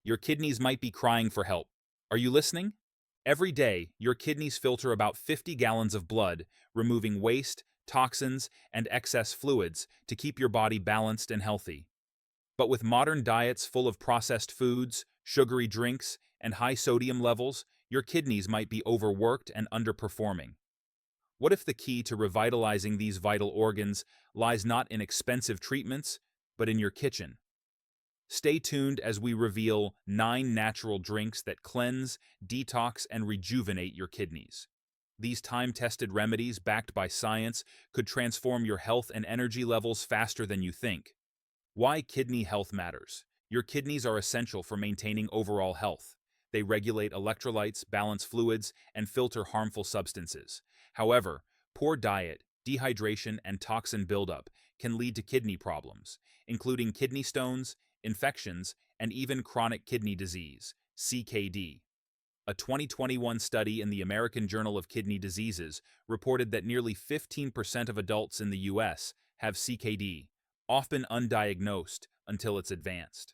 your kidneys might be crying for help. Are you listening? Every day, your kidneys filter about 50 gallons of blood, removing waste, toxins, and excess fluids to keep your body balanced and healthy. But with modern diets full of processed foods, sugary drinks, and high sodium levels, your kidneys might be overworked and underperforming. What if the key to revitalizing these vital organs lies not in expensive treatments, but in your kitchen? Stay tuned as we reveal 9 natural drinks that cleanse, detox, and rejuvenate your kidneys. These time-tested remedies, backed by science, could transform your health and energy levels faster than you think. Why kidney health matters. Your kidneys are essential for maintaining overall health. They regulate electrolytes, balance fluids, and filter harmful substances. However, poor diet, dehydration, and toxin buildup can lead to kidney problems, including kidney stones, infections, and even chronic kidney disease, CKD. A 2021 study in the American Journal of Kidney Diseases reported that nearly 15% of adults in the U.S. have CKD, often undiagnosed until it's advanced.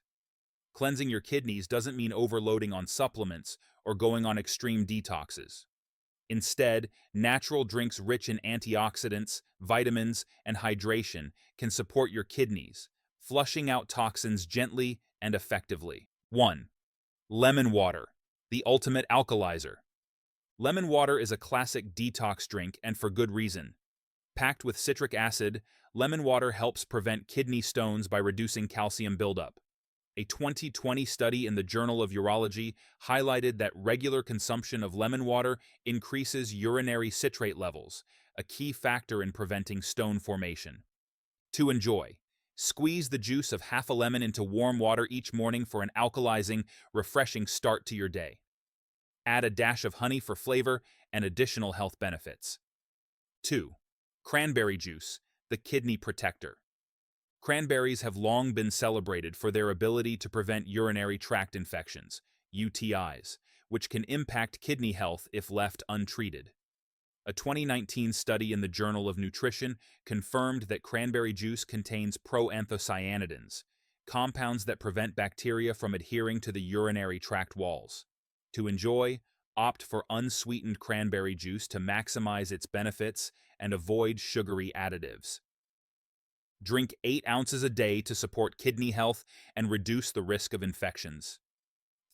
Cleansing your kidneys doesn't mean overloading on supplements or going on extreme detoxes. Instead, natural drinks rich in antioxidants, vitamins, and hydration can support your kidneys, flushing out toxins gently and effectively. 1. Lemon water, the ultimate alkalizer. Lemon water is a classic detox drink, and for good reason. Packed with citric acid, lemon water helps prevent kidney stones by reducing calcium buildup. A 2020 study in the Journal of Urology highlighted that regular consumption of lemon water increases urinary citrate levels, a key factor in preventing stone formation. To enjoy, squeeze the juice of half a lemon into warm water each morning for an alkalizing, refreshing start to your day. Add a dash of honey for flavor and additional health benefits. 2. Cranberry juice, the kidney protector. Cranberries have long been celebrated for their ability to prevent urinary tract infections, UTIs, which can impact kidney health if left untreated. A 2019 study in the Journal of Nutrition confirmed that cranberry juice contains proanthocyanidins, compounds that prevent bacteria from adhering to the urinary tract walls. To enjoy, opt for unsweetened cranberry juice to maximize its benefits and avoid sugary additives. Drink 8 ounces a day to support kidney health and reduce the risk of infections.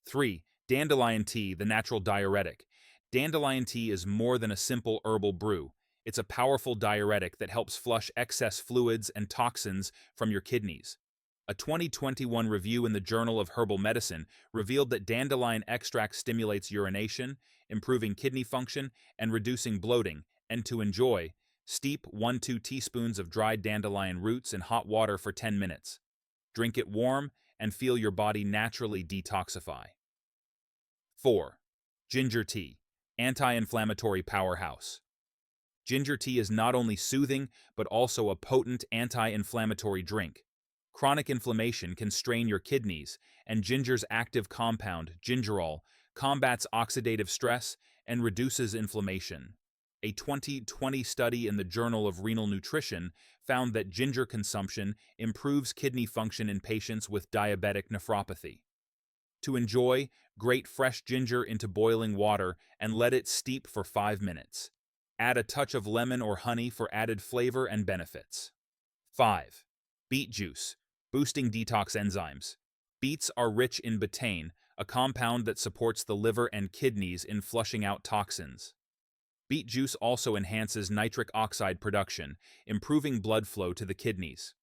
3. Dandelion tea, the natural diuretic. Dandelion tea is more than a simple herbal brew. It's a powerful diuretic that helps flush excess fluids and toxins from your kidneys. A 2021 review in the Journal of Herbal Medicine revealed that dandelion extract stimulates urination, improving kidney function and reducing bloating, and to enjoy, steep 1–2 teaspoons of dried dandelion roots in hot water for 10 minutes. Drink it warm and feel your body naturally detoxify. 4. Ginger tea, anti-inflammatory powerhouse. Ginger tea is not only soothing, but also a potent anti-inflammatory drink. Chronic inflammation can strain your kidneys, and ginger's active compound, gingerol, combats oxidative stress and reduces inflammation. A 2020 study in the Journal of Renal Nutrition found that ginger consumption improves kidney function in patients with diabetic nephropathy. To enjoy, grate fresh ginger into boiling water and let it steep for 5 minutes. Add a touch of lemon or honey for added flavor and benefits. 5. Beet juice, boosting detox enzymes. Beets are rich in betaine, a compound that supports the liver and kidneys in flushing out toxins. Beet juice also enhances nitric oxide production, improving blood flow to the kidneys.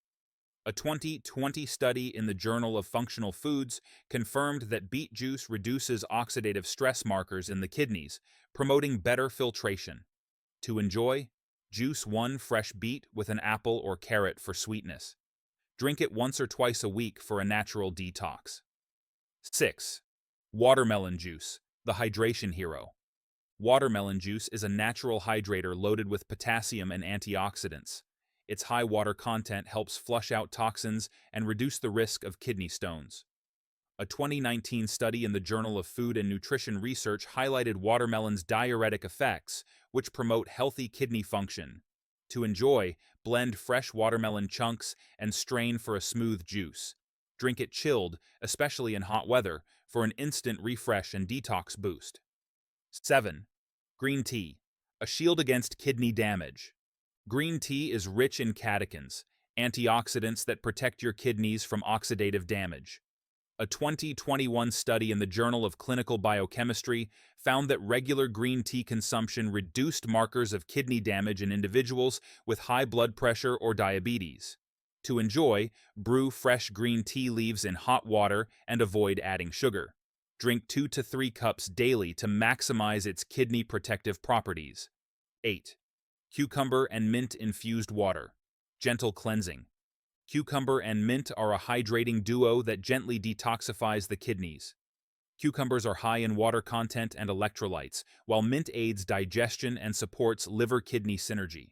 A 2020 study in the Journal of Functional Foods confirmed that beet juice reduces oxidative stress markers in the kidneys, promoting better filtration. To enjoy, juice 1 fresh beet with an apple or carrot for sweetness. Drink it once or twice a week for a natural detox. 6. Watermelon juice, the hydration hero. Watermelon juice is a natural hydrator loaded with potassium and antioxidants. Its high water content helps flush out toxins and reduce the risk of kidney stones. A 2019 study in the Journal of Food and Nutrition Research highlighted watermelon's diuretic effects, which promote healthy kidney function. To enjoy, blend fresh watermelon chunks and strain for a smooth juice. Drink it chilled, especially in hot weather, for an instant refresh and detox boost. 7. Green tea, a shield against kidney damage. Green tea is rich in catechins, antioxidants that protect your kidneys from oxidative damage. A 2021 study in the Journal of Clinical Biochemistry found that regular green tea consumption reduced markers of kidney damage in individuals with high blood pressure or diabetes. To enjoy, brew fresh green tea leaves in hot water and avoid adding sugar. Drink 2 to 3 cups daily to maximize its kidney protective properties. 8. Cucumber and mint-infused water. Gentle cleansing. Cucumber and mint are a hydrating duo that gently detoxifies the kidneys. Cucumbers are high in water content and electrolytes, while mint aids digestion and supports liver-kidney synergy.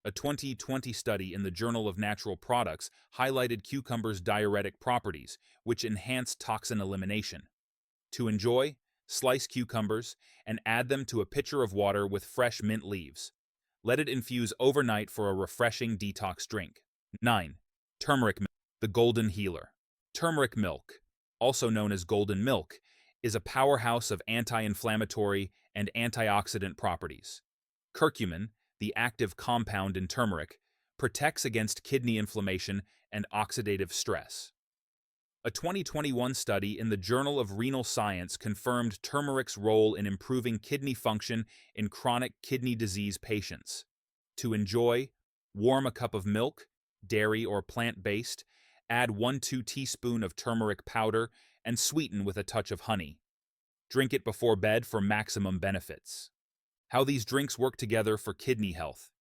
A 2020 study in the Journal of Natural Products highlighted cucumbers' diuretic properties, which enhance toxin elimination. To enjoy, slice cucumbers and add them to a pitcher of water with fresh mint leaves. Let it infuse overnight for a refreshing detox drink. 9. Turmeric milk, the golden healer. Turmeric milk, also known as golden milk, is a powerhouse of anti-inflammatory and antioxidant properties. Curcumin, the active compound in turmeric, protects against kidney inflammation and oxidative stress. A 2021 study in the Journal of Renal Science confirmed turmeric's role in improving kidney function in chronic kidney disease patients. To enjoy, warm a cup of milk, dairy or plant-based, add 1–2 teaspoons of turmeric powder, and sweeten with a touch of honey. Drink it before bed for maximum benefits. How these drinks work together for kidney health.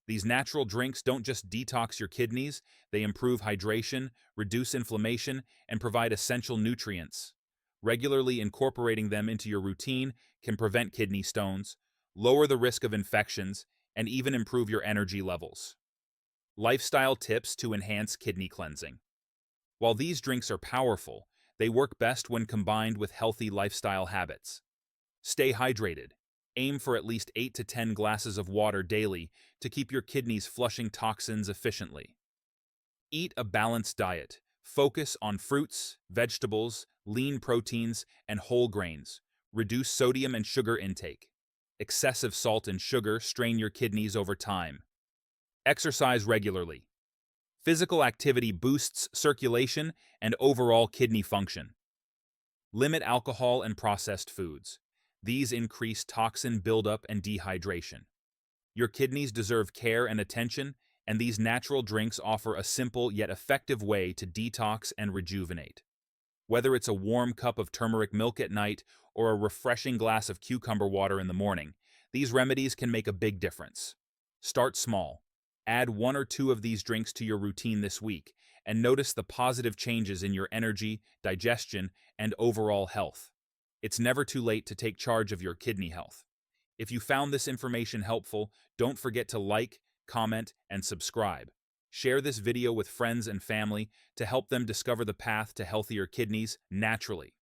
These natural drinks don't just detox your kidneys, they improve hydration, reduce inflammation, and provide essential nutrients. Regularly incorporating them into your routine can prevent kidney stones, lower the risk of infections, and even improve your energy levels. Lifestyle tips to enhance kidney cleansing. While these drinks are powerful, they work best when combined with healthy lifestyle habits. Stay hydrated. Aim for at least 8 to 10 glasses of water daily to keep your kidneys flushing toxins efficiently. Eat a balanced diet. Focus on fruits, vegetables, lean proteins, and whole grains. Reduce sodium and sugar intake. Excessive salt and sugar strain your kidneys over time. Exercise regularly. Physical activity boosts circulation and overall kidney function. Limit alcohol and processed foods. These increase toxin buildup and dehydration. Your kidneys deserve care and attention, and these natural drinks offer a simple yet effective way to detox and rejuvenate. Whether it's a warm cup of turmeric milk at night or a refreshing glass of cucumber water in the morning, these remedies can make a big difference. Start small. Add 1 or 2 of these drinks to your routine this week, and notice the positive changes in your energy, digestion, and overall health. It's never too late to take charge of your kidney health. If you found this information helpful, don't forget to like, comment, and subscribe. Share this video with friends and family to help them discover the path to healthier kidneys naturally.